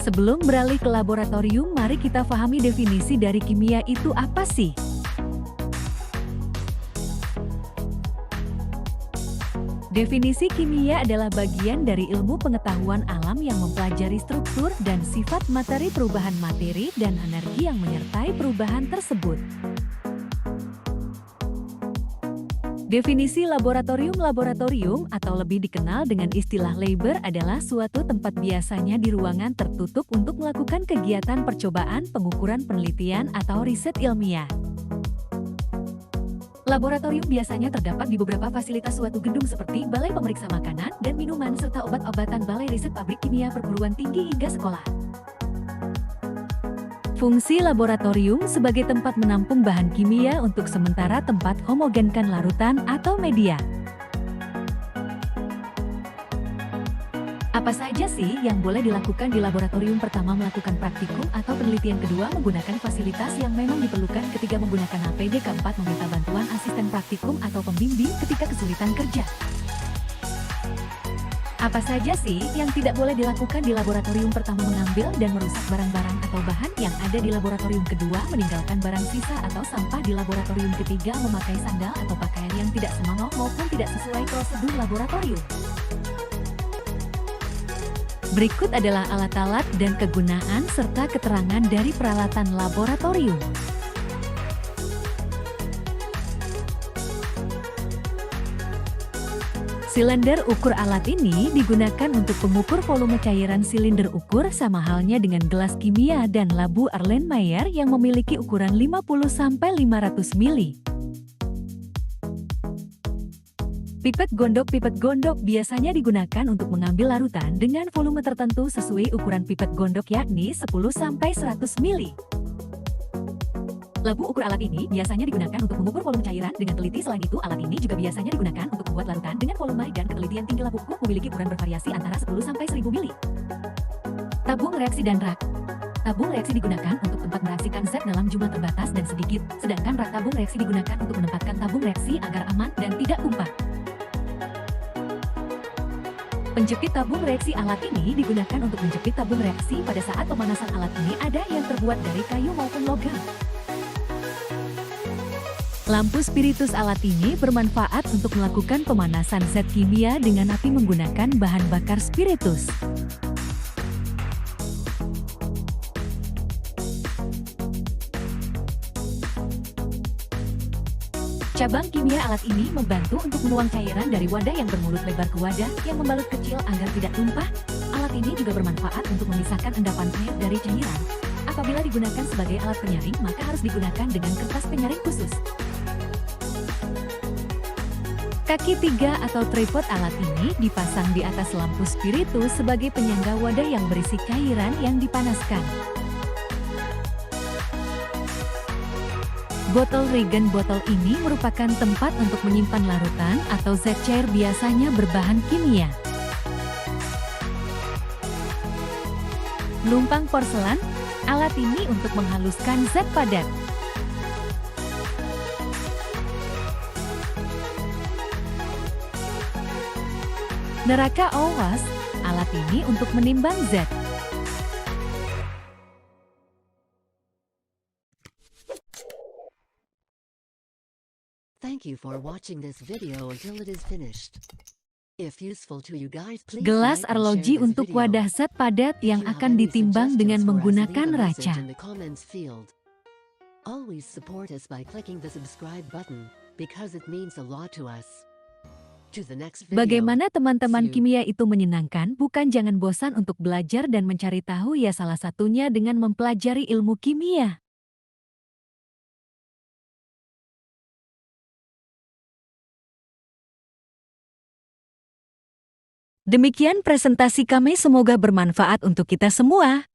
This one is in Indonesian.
Sebelum beralih ke laboratorium, mari kita pahami definisi dari kimia itu apa sih? Definisi kimia adalah bagian dari ilmu pengetahuan alam yang mempelajari struktur dan sifat materi, perubahan materi, dan energi yang menyertai perubahan tersebut. Definisi laboratorium atau lebih dikenal dengan istilah labor adalah suatu tempat biasanya di ruangan tertutup untuk melakukan kegiatan percobaan, pengukuran, penelitian, atau riset ilmiah. Laboratorium biasanya terdapat di beberapa fasilitas suatu gedung seperti balai pemeriksa makanan dan minuman serta obat-obatan, balai riset, pabrik kimia, perguruan tinggi, hingga sekolah. Fungsi laboratorium sebagai tempat menampung bahan kimia untuk sementara, tempat homogenkan larutan atau media. Apa saja sih yang boleh dilakukan di laboratorium? Pertama, melakukan praktikum atau penelitian. Kedua, menggunakan fasilitas yang memang diperlukan. Ketiga, menggunakan APD. Keempat, meminta bantuan asisten praktikum atau pembimbing ketika kesulitan kerja. Apa saja sih yang tidak boleh dilakukan di laboratorium? Pertama, mengambil dan merusak barang-barang atau bahan yang ada di laboratorium. Kedua, meninggalkan barang sisa atau sampah di laboratorium. Ketiga, memakai sandal atau pakaian yang tidak senonoh maupun tidak sesuai prosedur laboratorium. Berikut adalah alat-alat dan kegunaan serta keterangan dari peralatan laboratorium. Silinder ukur. Alat ini digunakan untuk pengukur volume cairan. Silinder ukur sama halnya dengan gelas kimia dan labu Erlenmeyer yang memiliki ukuran 50–500 mili. Pipet gondok. Pipet gondok biasanya digunakan untuk mengambil larutan dengan volume tertentu sesuai ukuran pipet gondok, yakni 10–100 mili. Labu ukur. Alat ini biasanya digunakan untuk mengukur volume cairan dengan teliti. Selain itu, alat ini juga biasanya digunakan untuk membuat larutan dengan volume dan ketelitian tinggi. Labu ukur memiliki ukuran bervariasi antara 10–1000 mili. Tabung reaksi dan rak. Tabung reaksi digunakan untuk tempat mereaksikan zat dalam jumlah terbatas dan sedikit, sedangkan rak tabung reaksi digunakan untuk menempatkan tabung reaksi agar aman dan tidak tumpah. Penjepit tabung reaksi. Alat ini digunakan untuk menjepit tabung reaksi pada saat pemanasan. Alat ini ada yang terbuat dari kayu maupun logam. Lampu spiritus. Alat ini bermanfaat untuk melakukan pemanasan zat kimia dengan api menggunakan bahan bakar spiritus. Cabang kimia. Alat ini membantu untuk menuang cairan dari wadah yang bermulut lebar ke wadah yang membalut kecil agar tidak tumpah. Alat ini juga bermanfaat untuk memisahkan endapan air dari cairan. Apabila digunakan sebagai alat penyaring, maka harus digunakan dengan kertas penyaring khusus. Kaki tiga atau tripod. Alat ini dipasang di atas lampu spiritus sebagai penyangga wadah yang berisi cairan yang dipanaskan. Botol regen. Botol ini merupakan tempat untuk menyimpan larutan atau zat cair, biasanya berbahan kimia. Lumpang porselen. Alat ini untuk menghaluskan zat padat. Neraka awas. Alat ini untuk menimbang zat. Thank you for watching this video until it is finished. If useful to you guys, please Gelas like and arloji share this untuk video. wadah zat padat If yang you have akan any ditimbang dengan suggestions for us, menggunakan leave a message raca. in the comments field. Always support us by clicking the subscribe button because it means a lot to us. To the next video. Bagaimana teman-teman See you. kimia itu menyenangkan? Bukan? Jangan bosan untuk belajar dan mencari tahu ya, salah satunya dengan mempelajari ilmu kimia. Demikian presentasi kami, semoga bermanfaat untuk kita semua.